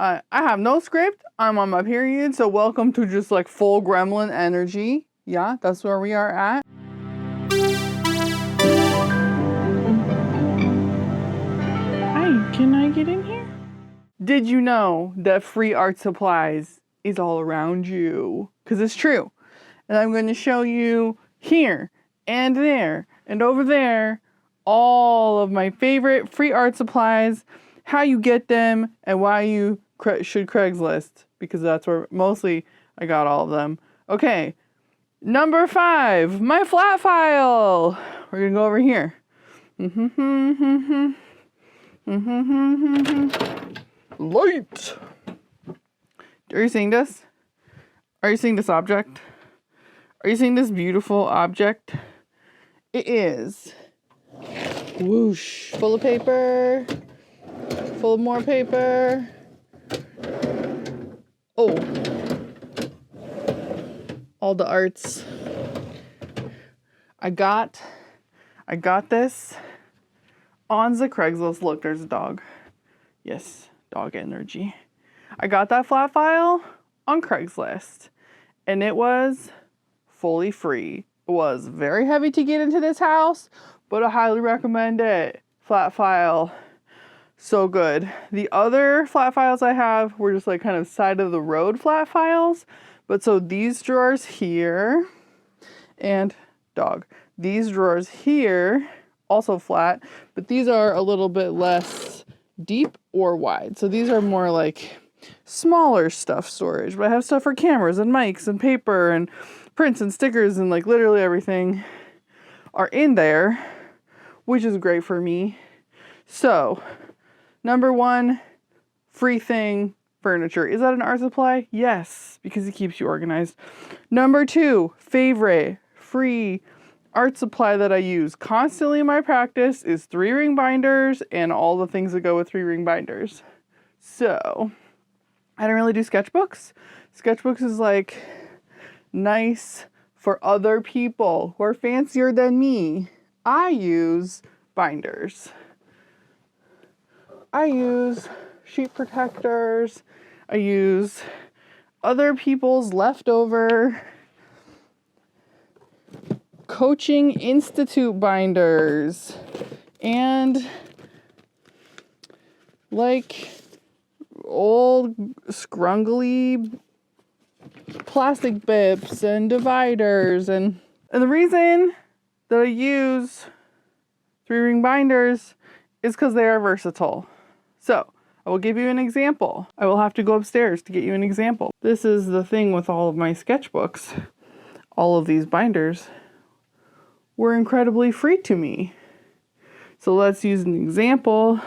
I have no script. I'm on my period, so welcome to just like full gremlin energy. Yeah, that's where we are at. Hi, can I get in here? Did you know that free art supplies is all around you? Because it's true. And I'm going to show you here and there and over there all of my favorite free art supplies, how you get them, and why you should Craigslist, because that's where mostly I got all of them. Okay, number 5, my flat file. We're going to go over here. Light. Are you seeing this? Are you seeing this object? Are you seeing this beautiful object? It is. Whoosh. Full of paper. Full of more paper. Oh. All the arts. I got this on the Craigslist. Look, there's a dog. Yes, dog energy. I got that flat file on Craigslist, and it was fully free. It was very heavy to get into this house, but I highly recommend it. Flat file, so good. The other flat files I have were just like kind of side of the road flat files, but so these drawers here, and dog, these drawers here, also flat, but these are a little bit less deep or wide. So these are more like smaller stuff storage, but I have stuff for cameras and mics and paper and prints and stickers and like literally everything are in there, which is great for me. So, number 1, free thing, furniture. Is that an art supply? Yes, because it keeps you organized. Number 2, favorite, free art supply that I use constantly in my practice is 3-ring binders and all the things that go with 3-ring binders. So, I don't really do sketchbooks. Sketchbooks is like nice for other people who are fancier than me. I use binders. I use sheet protectors. I use other people's leftover Coaching Institute binders and like old scrungly plastic bips and dividers and the reason that I use 3-ring binders is because they are versatile. So I will give you an example. I will have to go upstairs to get you an example. This is the thing with all of my sketchbooks. All of these binders were incredibly free to me. So let's use an example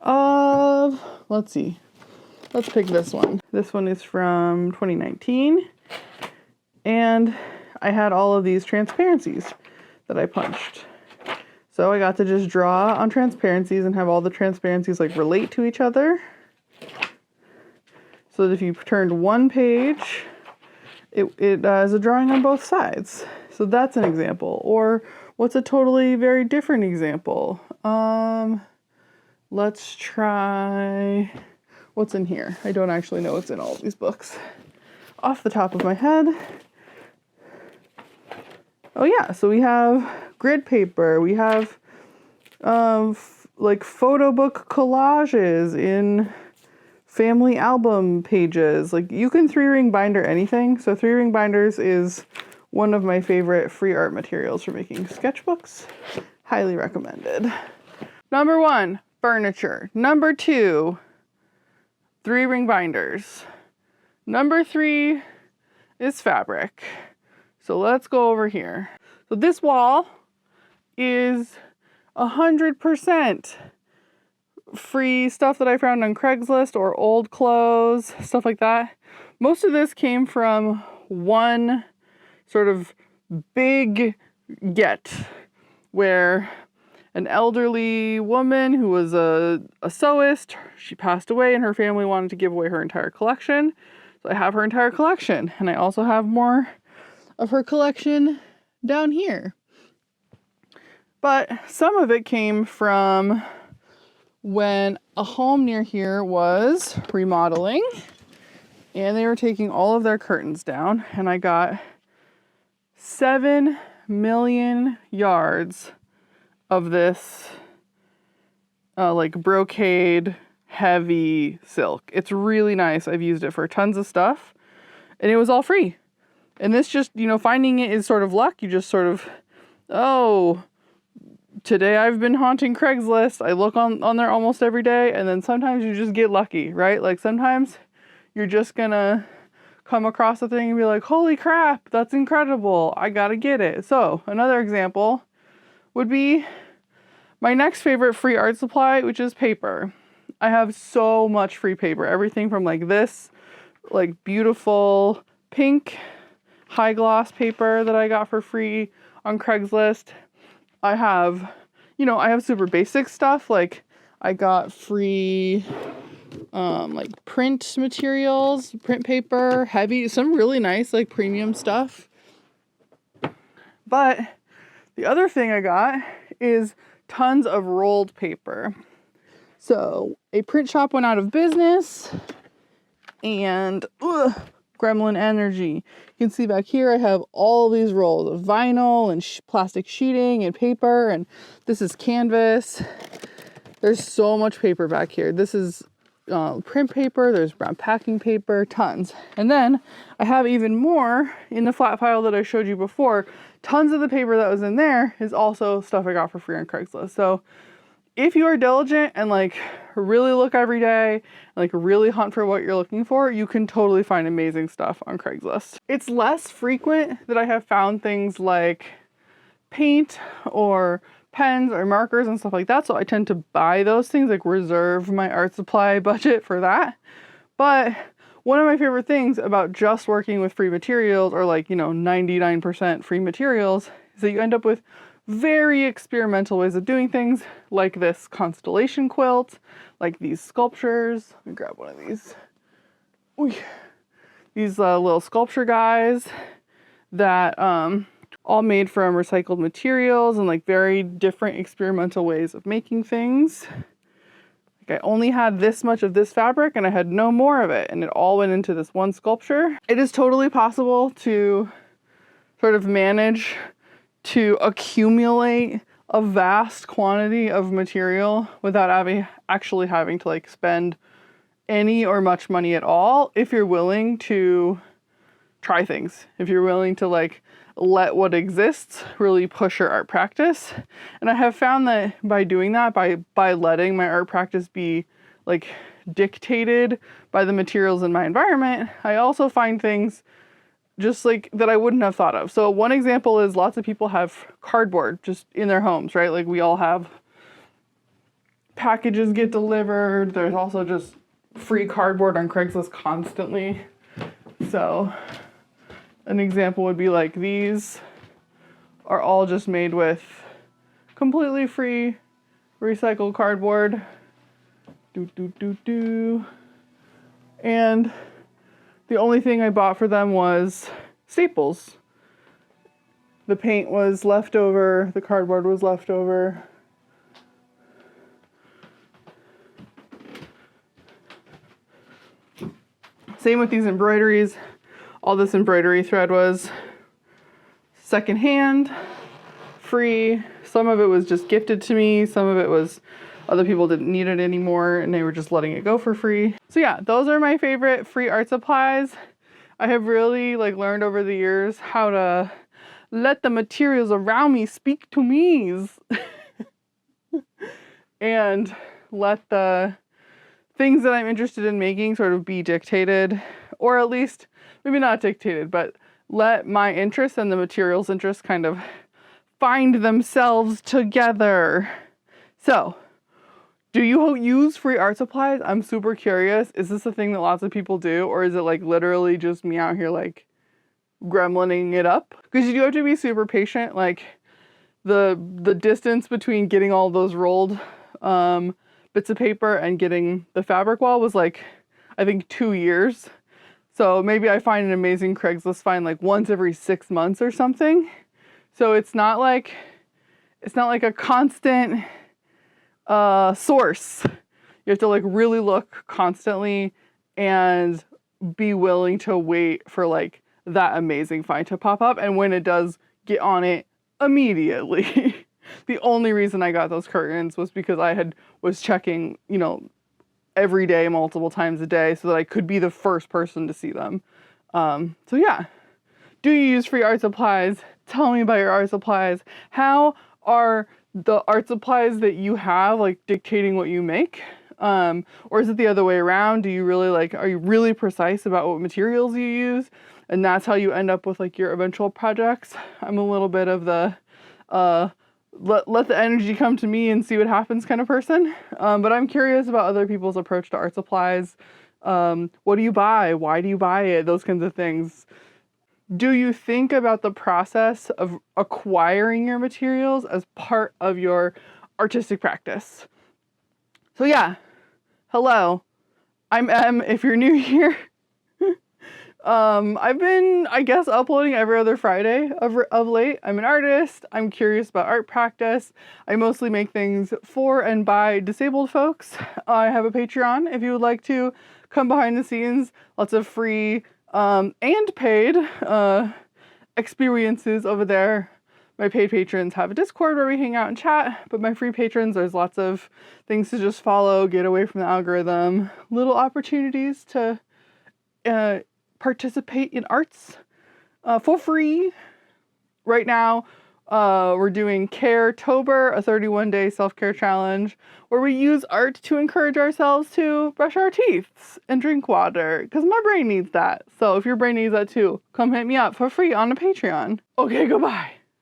of, let's see. Let's pick this one. This one is from 2019. And I had all of these transparencies that I punched. So I got to just draw on transparencies and have all the transparencies like relate to each other. So that if you turned one page, it is a drawing on both sides. So that's an example. Or what's a totally very different example? Let's try, what's in here? I don't actually know what's in all of these books. Off the top of my head. Oh yeah, so we have grid paper. We have like photo book collages in family album pages. Like you can 3-ring binder anything. So 3-ring binders is one of my favorite free art materials for making sketchbooks. Highly recommended. Number 1, furniture. Number 2, 3-ring binders. Number 3 is fabric. So let's go over here. So this wall is 100% free stuff that I found on Craigslist or old clothes, stuff like that. Most of this came from one sort of big get where an elderly woman who was a sewist, she passed away and her family wanted to give away her entire collection. So I have her entire collection, and I also have more of her collection down here. But some of it came from when a home near here was remodeling, and they were taking all of their curtains down, and I got 7 million yards of this like brocade heavy silk. It's really nice. I've used it for tons of stuff, and it was all free. And this just, finding it is sort of luck. You just sort of, oh, today I've been haunting Craigslist. I look on there almost every day, and then sometimes you just get lucky, right? Like sometimes you're just gonna come across a thing and be like, holy crap, that's incredible. I gotta get it. So another example would be my next favorite free art supply, which is paper. I have so much free paper. Everything from like this, like beautiful pink high gloss paper that I got for free on Craigslist. I have super basic stuff. Like I got free like print materials, print paper, heavy, some really nice like premium stuff. But the other thing I got is tons of rolled paper. So a print shop went out of business, and gremlin energy. You can see back here I have all these rolls of vinyl and plastic sheeting and paper, and this is canvas. There's so much paper back here. This is print paper, there's brown packing paper, tons. And then I have even more in the flat file that I showed you before. Tons of the paper that was in there is also stuff I got for free on Craigslist. So if you are diligent and like really look every day, and like really hunt for what you're looking for, you can totally find amazing stuff on Craigslist. It's less frequent that I have found things like paint or pens or markers and stuff like that. So I tend to buy those things, like reserve my art supply budget for that. But one of my favorite things about just working with free materials, or like, 99% free materials, is that you end up with very experimental ways of doing things, like this constellation quilt, like these sculptures. Let me grab one of these. Ooh. These little sculpture guys that all made from recycled materials and like very different experimental ways of making things. Like I only had this much of this fabric and I had no more of it, and it all went into this one sculpture. It is totally possible to sort of manage to accumulate a vast quantity of material without actually having to like spend any or much money at all, if you're willing to try things, if you're willing to like let what exists really push your art practice. And I have found that by doing that, by letting my art practice be like dictated by the materials in my environment, I also find things just like that I wouldn't have thought of. So one example is lots of people have cardboard just in their homes, right? Like we all have packages get delivered. There's also just free cardboard on Craigslist constantly. So an example would be like these are all just made with completely free recycled cardboard. And the only thing I bought for them was staples. The paint was left over, the cardboard was left over. Same with these embroideries. All this embroidery thread was secondhand, free. Some of it was just gifted to me. Some of it was other people didn't need it anymore and they were just letting it go for free. So yeah, those are my favorite free art supplies. I have really like learned over the years how to let the materials around me speak to me and let the things that I'm interested in making sort of be dictated, or at least maybe not dictated, but let my interests and the materials interests kind of find themselves together. So, do you use free art supplies? I'm super curious. Is this a thing that lots of people do, or is it like literally just me out here like gremlining it up? Because you do have to be super patient. Like the distance between getting all those rolled bits of paper and getting the fabric wall was like, I think 2 years. So maybe I find an amazing Craigslist find like once every 6 months or something. So it's not like a constant source. You have to like really look constantly and be willing to wait for like that amazing find to pop up. And when it does, get on it immediately. The only reason I got those curtains was because was checking, you know, every day, multiple times a day, so that I could be the first person to see them. So yeah. Do you use free art supplies? Tell me about your art supplies. How are the art supplies that you have like dictating what you make? Or is it the other way around? Are you really precise about what materials you use? And that's how you end up with like your eventual projects? I'm a little bit of the, let the energy come to me and see what happens kind of person. But I'm curious about other people's approach to art supplies. What do you buy? Why do you buy it? Those kinds of things. Do you think about the process of acquiring your materials as part of your artistic practice? So yeah, hello, I'm Em, if you're new here. I've been, I guess, uploading every other Friday of late. I'm an artist. I'm curious about art practice. I mostly make things for and by disabled folks. I have a Patreon if you would like to come behind the scenes. Lots of free and paid experiences over there. My paid patrons have a Discord where we hang out and chat, but my free patrons, there's lots of things to just follow, get away from the algorithm, little opportunities to participate in arts for free. Right now, we're doing Care-tober, a 31-day self-care challenge where we use art to encourage ourselves to brush our teeth and drink water, because my brain needs that. So if your brain needs that too, come hit me up for free on a Patreon. Okay, goodbye.